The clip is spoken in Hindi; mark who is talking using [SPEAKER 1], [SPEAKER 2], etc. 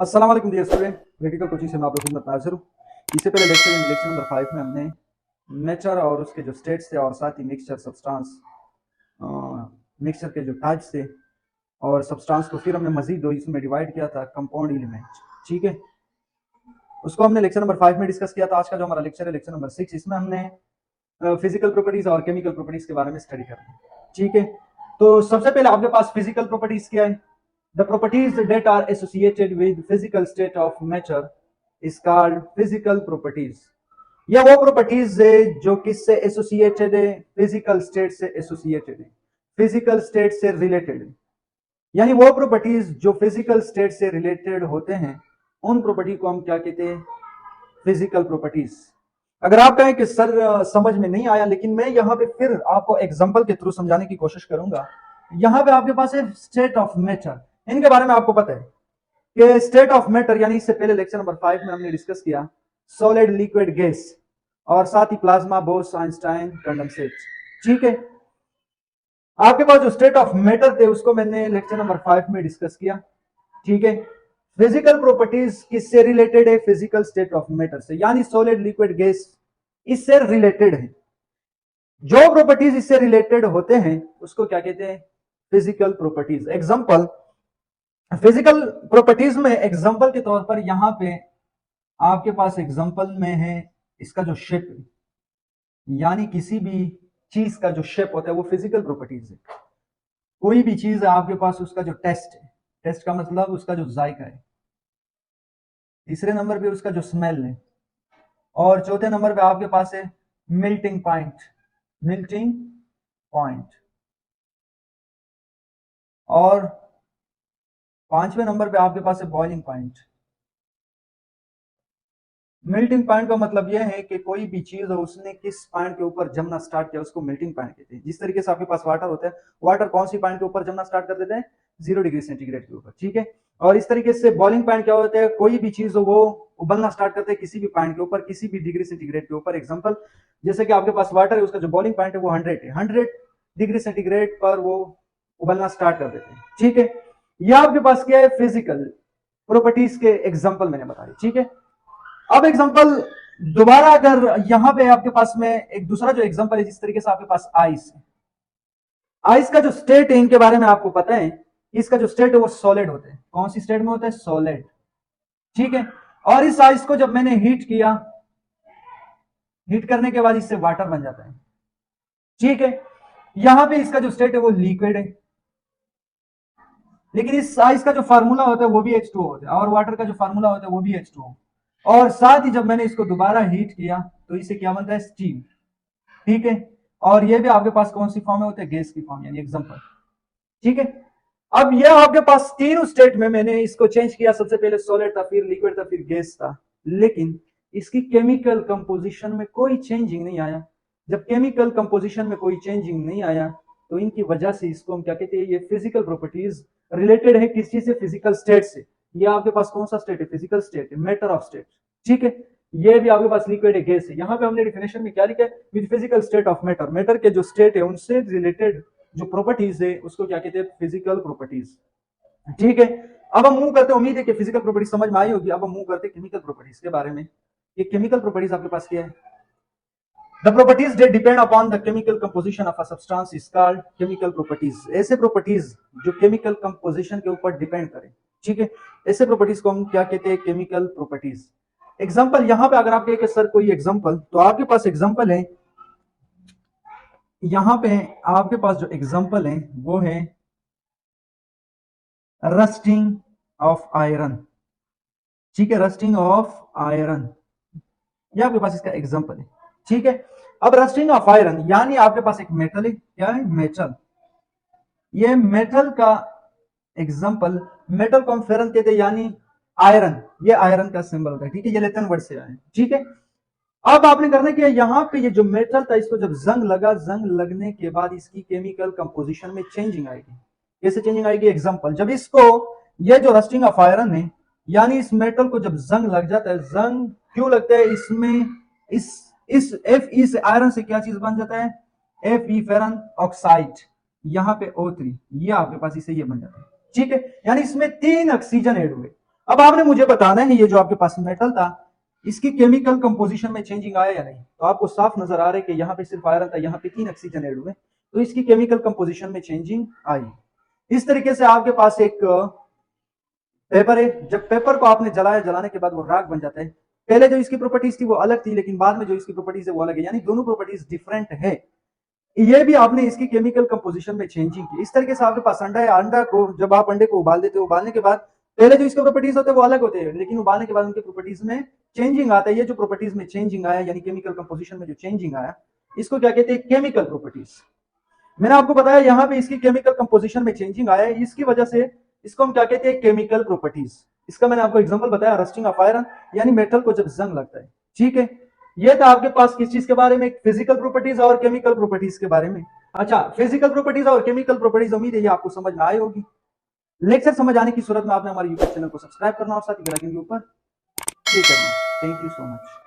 [SPEAKER 1] अस्सलाम वालेकुम डियर स्टूडेंट, क्रिटिकल कोचिंग से मैं आप लोगों को हाजिर हूँ। इससे पहले लेक्चर नंबर 5 में हमने नेचर और उसके जो स्टेट्स थे और साथ ही मिक्सचर सब्सटेंस मिक्सचर के जो टाइप्स थे और सब्सटेंस को फिर हमने मजीद दो इसमें डिवाइड किया था कंपाउंड एलिमेंट। ठीक है, उसको हमने लेक्चर नंबर 5 में डिस्कस किया था। आज का जो हमारा लेक्चर है लेक्चर नंबर 6, इसमें हमने फिजिकल प्रॉपर्टीज और केमिकल प्रॉपर्टीज के बारे में स्टडी करना है। ठीक है, तो सबसे पहले आपके पास फिजिकल प्रॉपर्टीज क्या है? The properties that are associated with physical state of matter is called physical properties. या वो प्रॉपर्टीज है जो किससे एसोसिएटेड है? फिजिकल स्टेट से एसोसिएटेड है, फिजिकल स्टेट से रिलेटेड है। यानी वो प्रॉपर्टीज जो फिजिकल स्टेट से रिलेटेड होते हैं उन प्रॉपर्टी को हम क्या कहते हैं? Physical properties. अगर आप कहें कि सर समझ में नहीं आया, लेकिन मैं यहाँ पे फिर आपको एग्जांपल के थ्रू समझाने की कोशिश करूंगा। यहाँ पे आपके पास है स्टेट ऑफ मैटर, इनके बारे में आपको पता है कि स्टेट ऑफ मैटर यानी इससे पहले लेक्चर नंबर 5 में हमने डिस्कस किया सॉलिड, लिक्विड, गैस और साथ ही प्लाज्मा, बोस, आइंस्टाइन, कंडेंसेट। ठीक है, आपके पास जो स्टेट ऑफ मैटर थे उसको मैंने लेक्चर नंबर 5 में डिस्कस किया। ठीक है, फिजिकल प्रॉपर्टीज किससे रिलेटेड है? फिजिकल स्टेट ऑफ मैटर से, यानी सॉलिड, लिक्विड, गैस इससे रिलेटेड है। जो प्रॉपर्टीज इससे रिलेटेड होते हैं उसको क्या कहते हैं? Physical properties. Example, physical properties में एग्जांपल के तौर पर यहां पे आपके पास एग्जांपल में है इसका जो शेप है, यानी किसी भी चीज का जो शेप होता है वो फिजिकल प्रॉपर्टीज है। कोई भी चीज है आपके पास, उसका जो टेस्ट है, टेस्ट का मतलब उसका जो जायका है। तीसरे नंबर पे उसका जो स्मेल है, और चौथे नंबर पे आपके पास है मेल्टिंग पॉइंट, मेल्टिंग पॉइंट, और पांचवें नंबर पे आपके पास है बॉइलिंग पॉइंट। मेल्टिंग पॉइंट का मतलब यह है कि कोई भी चीज है उसने किस पॉइंट के ऊपर जमना स्टार्ट किया उसको मेल्टिंग पॉइंट कहते हैं। जिस तरीके से आपके पास वाटर होता है, वाटर कौन सी पॉइंट के ऊपर जमना स्टार्ट कर देते हैं? 0 डिग्री सेंटीग्रेड के ऊपर। ठीक है, और इस तरीके से बॉइलिंग पॉइंट क्या होता है? कोई भी चीज हो वो उबलना स्टार्ट करते हैं किसी भी पॉइंट के ऊपर, किसी भी डिग्री सेंटीग्रेड के ऊपर। एग्जाम्पल, जैसे कि आपके पास वाटर है, उसका जो बॉइलिंग पॉइंट है वो 100 है, 100 डिग्री सेंटीग्रेड पर वो उबलना स्टार्ट कर देते हैं। ठीक है, यह आपके पास क्या है? फिजिकल प्रॉपर्टीज के एग्जाम्पल मैंने बताया। ठीक है, अब एग्जांपल दोबारा अगर यहां पे आपके पास में एक दूसरा जो एग्जांपल है, जिस तरीके से आपके पास आइस है, आइस का जो स्टेट है इनके बारे में आपको पता है, इसका जो स्टेट है वो सॉलिड होता है। कौन सी स्टेट में होता है? सॉलिड। ठीक है, और इस आइस को जब मैंने हीट किया, हीट करने के बाद इससे वाटर बन जाता है। ठीक है, यहां पे इसका जो स्टेट है वो लिक्विड है, लेकिन इस आइस का जो फार्मूला होता है वो भी H2O होता है, और वाटर का जो फार्मूला होता है वो भी H2O। और साथ ही जब मैंने इसको दोबारा हीट किया तो इससे क्या बनता है? स्टीम। ठीक है, और ये भी आपके पास कौन सी फॉर्म में होता है? गैस की फॉर्म, यानी एग्जांपल। ठीक है, अब ये आपके पास तीनों स्टेट में मैंने इसको चेंज किया। सबसे पहले सॉलिड था, फिर लिक्विड था, फिर गैस था, लेकिन इसकी केमिकल कंपोजिशन में कोई चेंजिंग नहीं आया। जब केमिकल कंपोजिशन में कोई चेंजिंग नहीं आया तो इनकी वजह से इसको हम क्या कहते हैं? ये फिजिकल प्रॉपर्टीज रिलेटेड है किस चीज से? फिजिकल स्टेट से। ये आपके पास कौन सा स्टेट है? फिजिकल स्टेट है, मैटर ऑफ स्टेट। ठीक है, ये भी आपके पास लिक्विड है, गैस है। यहाँ पे हमने डिफिनेशन में क्या लिखा है? With physical state of matter, matter के जो स्टेट है उनसे रिलेटेड जो प्रॉपर्टीज है उसको क्या कहते हैं? Physical properties. ठीक है, अब हम मूव करते हैं, उम्मीद है कि फिजिकल प्रॉपर्टीज समझ में आई होगी। अब हम मूव करते हैं केमिकल प्रॉपर्टीज के बारे में। ये केमिकल प्रॉपर्टीज आपके पास क्या है? The properties that depend upon the chemical composition of a substance is called chemical properties. ऐसे properties जो chemical composition के ऊपर डिपेंड करें, ठीक है, ऐसे properties को हम क्या कहते हैं? chemical properties. एग्जाम्पल, यहां पे अगर आप कहें कि सर कोई एग्जाम्पल, तो आपके पास एग्जाम्पल है, यहां पे आपके पास जो एग्जाम्पल है वो है रस्टिंग ऑफ आयरन। ठीक है, रस्टिंग ऑफ आयरन, ये आपके पास इसका एग्जाम्पल है। ठीक है, अब रस्टिंग ऑफ आयरन यानी आपके पास एक मेटल है, क्या है? मेटल। ये मेटल का एग्जांपल, मेटल को हम फेरन कहते हैं, यानी आयरन, ये आयरन का सिंबल होता है। ठीक है, ये लैटिन वर्ड से आया है। ठीक है, अब आपने करना क्या? यहाँ पे ये जो मेटल था इसको जब जंग लगा, जंग लगने के बाद इसकी केमिकल कंपोजिशन में चेंजिंग आएगी। कैसे चेंजिंग आएगी? एग्जांपल, जब इसको, ये जो रस्टिंग ऑफ आयरन है यानी इस मेटल को जब जंग लग जाता है, जंग क्यों लगता है? इसमें इस Fe से, आयरन से क्या चीज बन जाता है? Fe, फेरन ऑक्साइड, यहाँ पे O3, ये आपके पास इसे ये बन जाता है। ठीक है, यानी इसमें 3 ऑक्सीजन ऐड हुए, अब आपने मुझे बताना है ये जो आपके पास मेटल था इसकी केमिकल कंपोजिशन में चेंजिंग आया या नहीं। तो आपको साफ नजर आ रहा है कि यहाँ पे सिर्फ आयरन था, यहाँ पे 3 ऑक्सीजन ऐड हुए, तो इसकी केमिकल कंपोजिशन में चेंजिंग आई। इस तरीके से आपके पास एक पेपर है, जब पेपर को आपने जलाया, जलाने के बाद वो राख बन जाता है। पहले जो इसकी प्रॉपर्टीज थी वो अलग थी, लेकिन बाद में जो इसकी प्रॉपर्टीज है वो अलग है, यानी दोनों प्रॉपर्टीज डिफरेंट है। ये भी आपने इसकी केमिकल कंपोजिशन में चेंजिंग की। इस तरीके से आपके पास अंडा है, अंडा को जब आप अंडे को उबाल देते हो, उबालने के बाद पहले जो इसके प्रॉपर्टीज होते हैं वो अलग होते हैं, लेकिन उबालने के बाद उनके प्रॉपर्टीज में चेंजिंग आता है। ये जो प्रॉपर्टीज में चेंजिंग आया यानी केमिकल कंपोजिशन में जो चेंजिंग आया, इसको क्या कहते हैं, केमिकल प्रॉपर्टीज। मैंने आपको बताया यहाँ पे इसकी केमिकल कंपोजिशन में चेंजिंग आया है, इसकी वजह से इसको हम क्या कहते हैं, केमिकल प्रॉपर्टीज। इसका मैंने आपको एग्जांपल बताया, रस्टिंग ऑफ आयरन, यानी मेटल को जब जंग लगता है। ठीक है, ये था आपके पास किस चीज के बारे में, फिजिकल प्रॉपर्टीज और केमिकल प्रॉपर्टीज के बारे में। अच्छा, फिजिकल प्रॉपर्टीज और केमिकल प्रॉपर्टीज, उम्मीद है ये आपको समझ में आई होगी। लेक्चर समझ आने की सूरत में आपने हमारे यूट्यूब चैनल को सब्सक्राइब करना और साथ ही बेल आइकन के ऊपर क्लिक करना। Thank you so much.